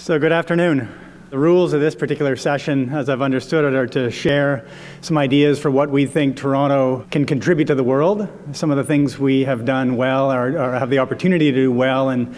So good afternoon. The rules of this particular session, as I've understood it, are to share some ideas for what we think Toronto can contribute to the world, some of the things we have done well or have the opportunity to do well, and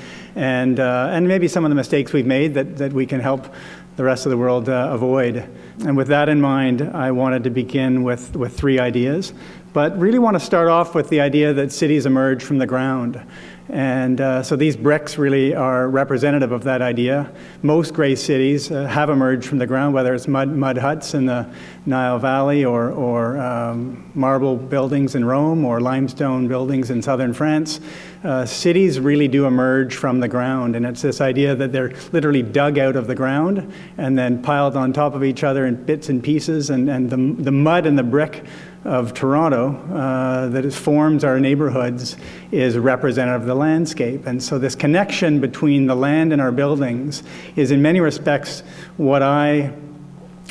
maybe some of the mistakes we've made that we can help the rest of the world avoid. And with that in mind, I wanted to begin with three ideas, but really want to start off with the idea that cities emerge from the ground. And so these bricks really are representative of that idea. Most great cities have emerged from the ground, whether it's mud huts in the Nile Valley or marble buildings in Rome or limestone buildings in southern France. Cities really do emerge from the ground, and it's this idea that they're literally dug out of the ground and then piled on top of each other in bits and pieces, and the mud and the brick of Toronto that forms our neighborhoods is representative of the landscape. And so this connection between the land and our buildings is in many respects what I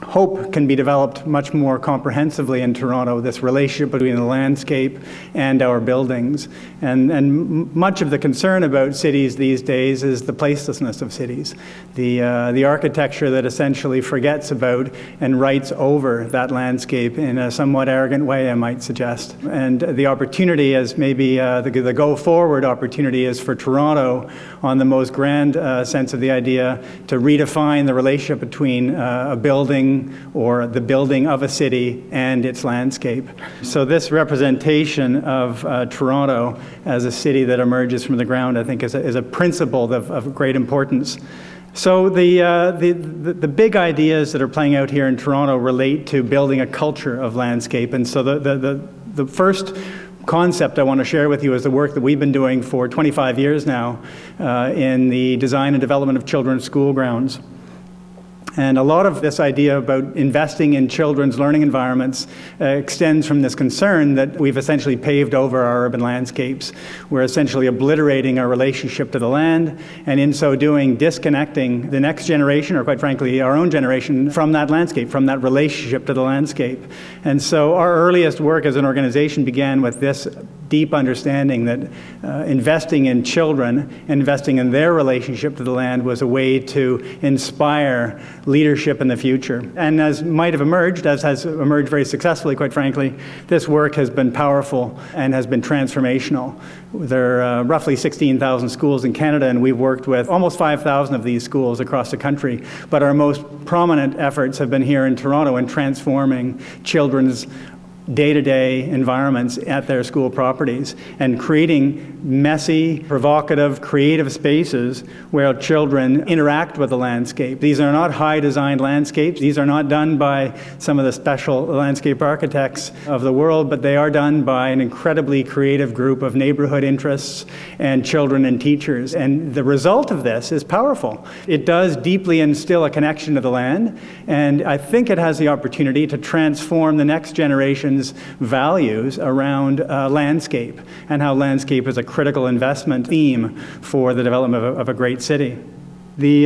hope can be developed much more comprehensively in Toronto, this relationship between the landscape and our buildings. And much of the concern about cities these days is the placelessness of cities, the architecture that essentially forgets about and writes over that landscape in a somewhat arrogant way, I might suggest. And the opportunity is maybe the go-forward opportunity is for Toronto, on the most grand sense of the idea, to redefine the relationship between a building or the building of a city and its landscape. So this representation of Toronto as a city that emerges from the ground, I think, is a principle of great importance. So the big ideas that are playing out here in Toronto relate to building a culture of landscape. And so the first concept I want to share with you is the work that we've been doing for 25 years now in the design and development of children's school grounds. And a lot of this idea about investing in children's learning environments extends from this concern that we've essentially paved over our urban landscapes. We're essentially obliterating our relationship to the land, and in so doing, disconnecting the next generation, or quite frankly, our own generation, from that landscape, from that relationship to the landscape. And so our earliest work as an organization began with this deep understanding that investing in children, investing in their relationship to the land, was a way to inspire leadership in the future. And as might have emerged, as has emerged very successfully, quite frankly, this work has been powerful and has been transformational. There are roughly 16,000 schools in Canada, and we've worked with almost 5,000 of these schools across the country. But our most prominent efforts have been here in Toronto in transforming children's day-to-day environments at their school properties and creating messy, provocative, creative spaces where children interact with the landscape. These are not high-designed landscapes. These are not done by some of the special landscape architects of the world, but they are done by an incredibly creative group of neighborhood interests and children and teachers. And the result of this is powerful. It does deeply instill a connection to the land, and I think it has the opportunity to transform the next generation's values around landscape and how landscape is a critical investment theme for the development of a great city. The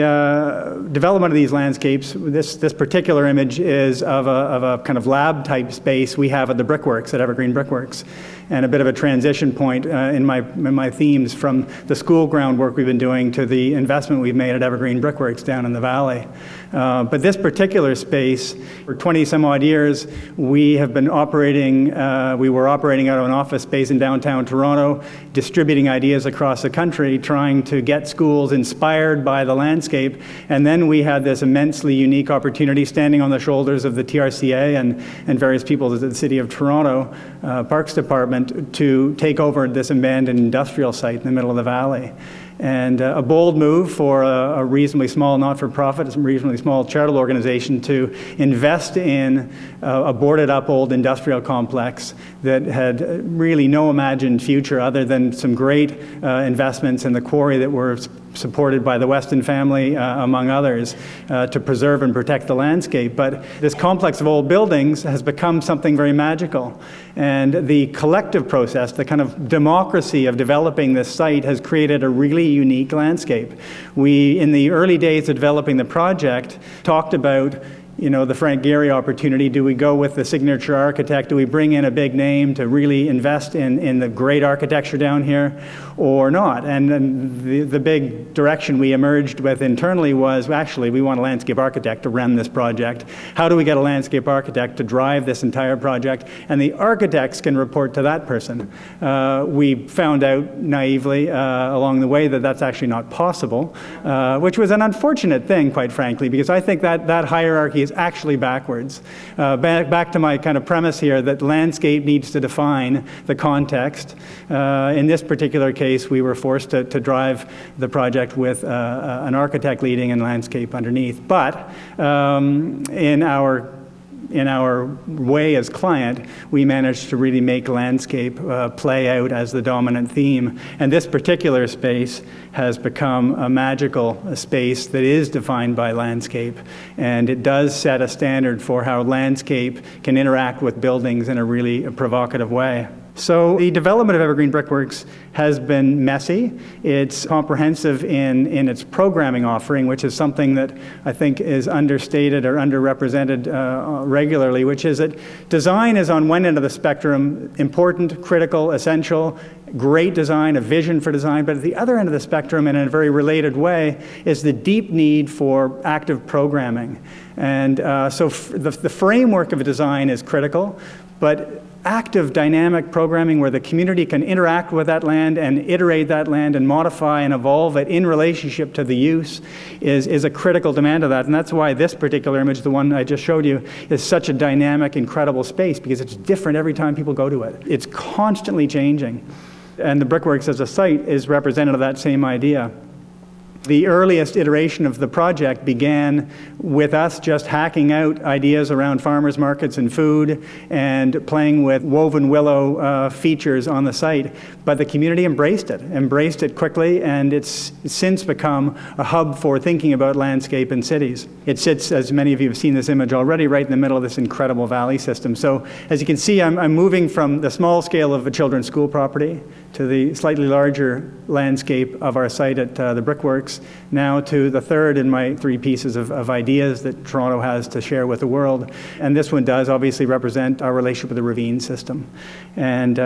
development of these landscapes, this particular image is of a kind of lab-type space we have at the Brickworks, at Evergreen Brickworks, and a bit of a transition point in my themes from the school ground work we've been doing to the investment we've made at Evergreen Brickworks down in the valley. But this particular space, for 20 some odd years, we were operating out of an office space in downtown Toronto, distributing ideas across the country, trying to get schools inspired by the landscape. And then we had this immensely unique opportunity, standing on the shoulders of the TRCA and various people at the City of Toronto Parks Department, to take over this abandoned industrial site in the middle of the valley. And a bold move for a reasonably small not-for-profit, a reasonably small charitable organization to invest in a boarded-up old industrial complex that had really no imagined future other than some great investments in the quarry that were supported by the Weston family, among others, to preserve and protect the landscape. But this complex of old buildings has become something very magical. And the collective process, the kind of democracy of developing this site, has created a really unique landscape. We, in the early days of developing the project, talked about the Frank Gehry opportunity. Do we go with the signature architect? Do we bring in a big name to really invest in the great architecture down here or not? And the big direction we emerged with internally was, actually, we want a landscape architect to run this project. How do we get a landscape architect to drive this entire project? And the architects can report to that person. We found out naively along the way that that's actually not possible, which was an unfortunate thing, quite frankly, because I think that hierarchy is actually backwards. Back to my kind of premise here that landscape needs to define the context. In this particular case, we were forced to drive the project with an architect leading and landscape underneath. But in our way as client, we managed to really make landscape play out as the dominant theme. And this particular space has become a magical space that is defined by landscape. And it does set a standard for how landscape can interact with buildings in a really provocative way. So the development of Evergreen Brickworks has been messy. It's comprehensive in its programming offering, which is something that I think is understated or underrepresented regularly, which is that design is on one end of the spectrum, important, critical, essential, great design, a vision for design, but at the other end of the spectrum, and in a very related way, is the deep need for active programming. And so the framework of a design is critical, but active dynamic programming where the community can interact with that land and iterate that land and modify and evolve it in relationship to the use is a critical demand of that. And that's why this particular image, the one I just showed you, is such a dynamic, incredible space, because it's different every time people go to it. It's constantly changing. And the Brickworks as a site is representative of that same idea. The earliest iteration of the project began with us just hacking out ideas around farmers markets and food and playing with woven willow features on the site. But the community embraced it quickly, and it's since become a hub for thinking about landscape in cities. It sits, as many of you have seen this image already, right in the middle of this incredible valley system. So as you can see, I'm moving from the small scale of a children's school property to the slightly larger landscape of our site at the Brickworks, now to the third in my three pieces of ideas that Toronto has to share with the world. And this one does obviously represent our relationship with the ravine system. And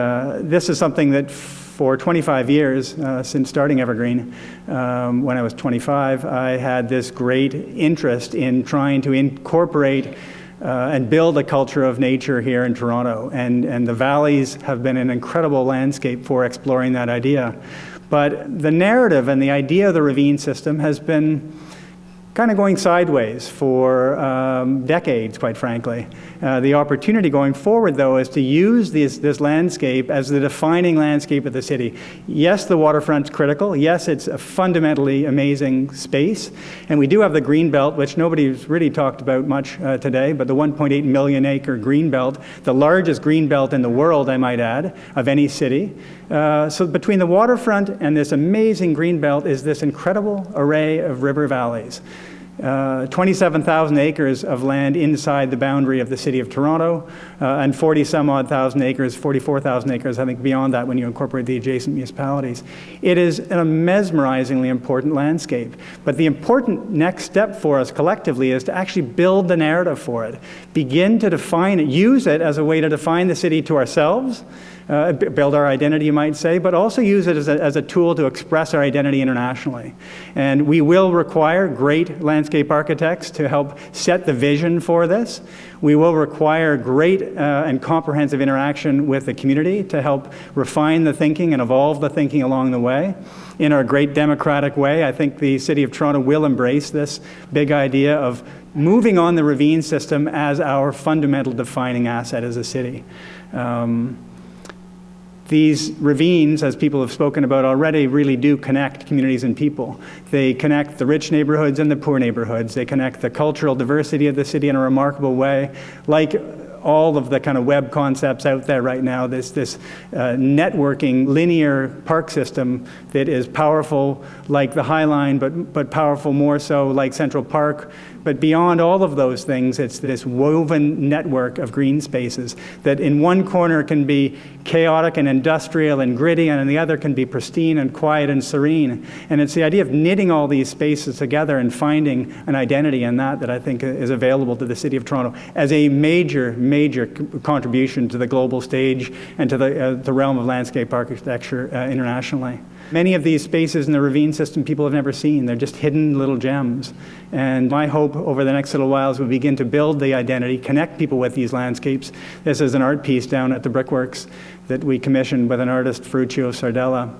this is something that for 25 years, since starting Evergreen, when I was 25, I had this great interest in trying to incorporate and build a culture of nature here in Toronto. And the valleys have been an incredible landscape for exploring that idea. But the narrative and the idea of the ravine system has been kind of going sideways for decades, quite frankly. The opportunity going forward, though, is to use this landscape as the defining landscape of the city. Yes, the waterfront's critical. Yes, it's a fundamentally amazing space. And we do have the green belt, which nobody's really talked about much today, but the 1.8 million acre green belt, the largest green belt in the world, I might add, of any city. So between the waterfront and this amazing green belt is this incredible array of river valleys. 27,000 acres of land inside the boundary of the city of Toronto, and 40-some-odd thousand acres, 44,000 acres, I think, beyond that when you incorporate the adjacent municipalities. It is a mesmerizingly important landscape. But the important next step for us collectively is to actually build the narrative for it, begin to define it, use it as a way to define the city to ourselves, build our identity, you might say, but also use it as a tool to express our identity internationally. And we will require great landscape architects to help set the vision for this. We will require great and comprehensive interaction with the community to help refine the thinking and evolve the thinking along the way. In our great democratic way, I think the City of Toronto will embrace this big idea of moving on the ravine system as our fundamental defining asset as a city. These ravines, as people have spoken about already, really do connect communities and people. They connect the rich neighborhoods and the poor neighborhoods. They connect the cultural diversity of the city in a remarkable way. Like all of the kind of web concepts out there right now, this networking linear park system that is powerful like the High Line, but powerful more so like Central Park. But beyond all of those things, it's this woven network of green spaces that in one corner can be chaotic and industrial and gritty, and in the other can be pristine and quiet and serene. And it's the idea of knitting all these spaces together and finding an identity in that I think is available to the City of Toronto as a major, major contribution to the global stage and to the realm of landscape architecture internationally. Many of these spaces in the ravine system people have never seen. They're just hidden little gems. And my hope over the next little while is we begin to build the identity, connect people with these landscapes. This is an art piece down at the Brickworks that we commissioned with an artist, Ferruccio Sardella.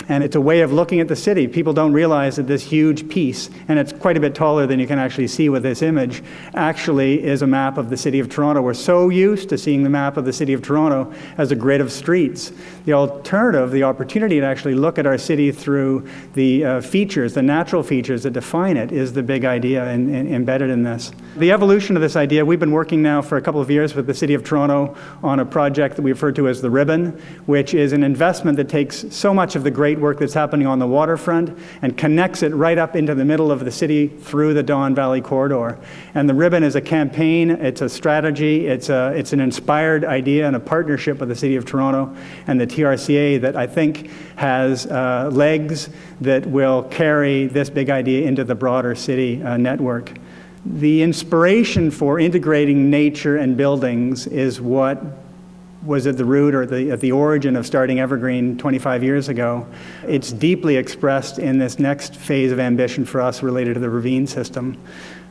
And it's a way of looking at the city. People don't realize that this huge piece, and it's quite a bit taller than you can actually see with this image, actually is a map of the City of Toronto. We're so used to seeing the map of the City of Toronto as a grid of streets. The alternative, the opportunity to actually look at our city through the features, the natural features that define it, is the big idea embedded in this. The evolution of this idea, we've been working now for a couple of years with the City of Toronto on a project that we refer to as the Ribbon, which is an investment that takes so much of the great work that's happening on the waterfront and connects it right up into the middle of the city through the Don Valley corridor. And the Ribbon is a campaign, it's a strategy, it's an inspired idea and a partnership with the City of Toronto and the TRCA that I think has legs that will carry this big idea into the broader city network. The inspiration for integrating nature and buildings is what was at the root or at the origin of starting Evergreen 25 years ago. It's deeply expressed in this next phase of ambition for us related to the ravine system.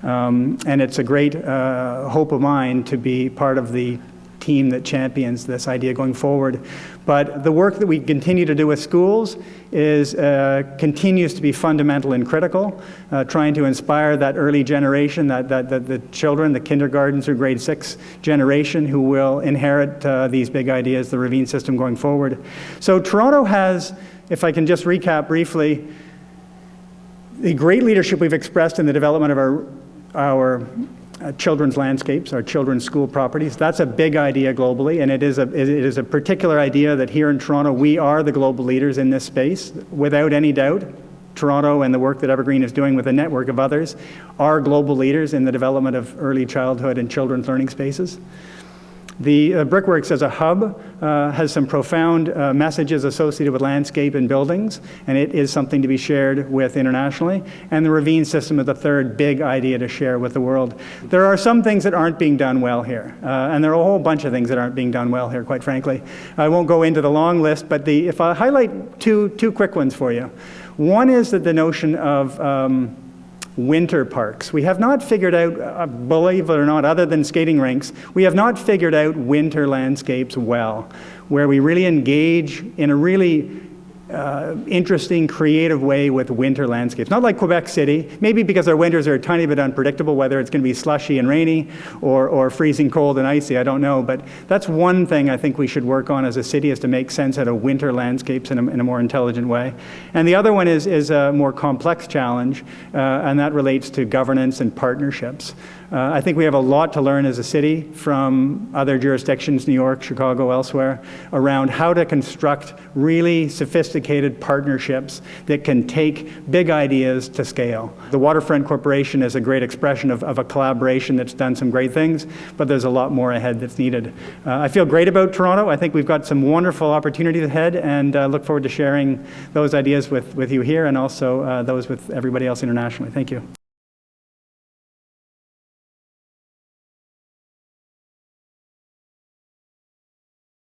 And it's a great hope of mine to be part of the team that champions this idea going forward. But the work that we continue to do with schools is continues to be fundamental and critical, trying to inspire that early generation, that the children, the kindergarten through grade 6 generation who will inherit these big ideas, the ravine system going forward. So Toronto has, if I can just recap briefly, the great leadership we've expressed in the development of our children's landscapes, our children's school properties. That's a big idea globally, and it is a particular idea that here in Toronto we are the global leaders in this space, without any doubt. Toronto and the work that Evergreen is doing with a network of others are global leaders in the development of early childhood and children's learning spaces. The Brickworks as a hub has some profound messages associated with landscape and buildings, and it is something to be shared with internationally. And the ravine system is the third big idea to share with the world. There are some things that aren't being done well here, and there are a whole bunch of things that aren't being done well here, quite frankly. I won't go into the long list, but if I highlight two quick ones for you. One is that the notion of winter parks. We have not figured out, believe it or not, other than skating rinks, we have not figured out winter landscapes well, where we really engage in a really interesting, creative way with winter landscapes. Not like Quebec City, maybe because our winters are a tiny bit unpredictable, whether it's going to be slushy and rainy or freezing cold and icy, I don't know. But that's one thing I think we should work on as a city, is to make sense out of winter landscapes in a more intelligent way. And the other one is a more complex challenge, and that relates to governance and partnerships. I think we have a lot to learn as a city from other jurisdictions, New York, Chicago, elsewhere, around how to construct really sophisticated partnerships that can take big ideas to scale. The Waterfront Corporation is a great expression of a collaboration that's done some great things, but there's a lot more ahead that's needed. I feel great about Toronto. I think we've got some wonderful opportunities ahead, and look forward to sharing those ideas with you here, and also those with everybody else internationally. Thank you.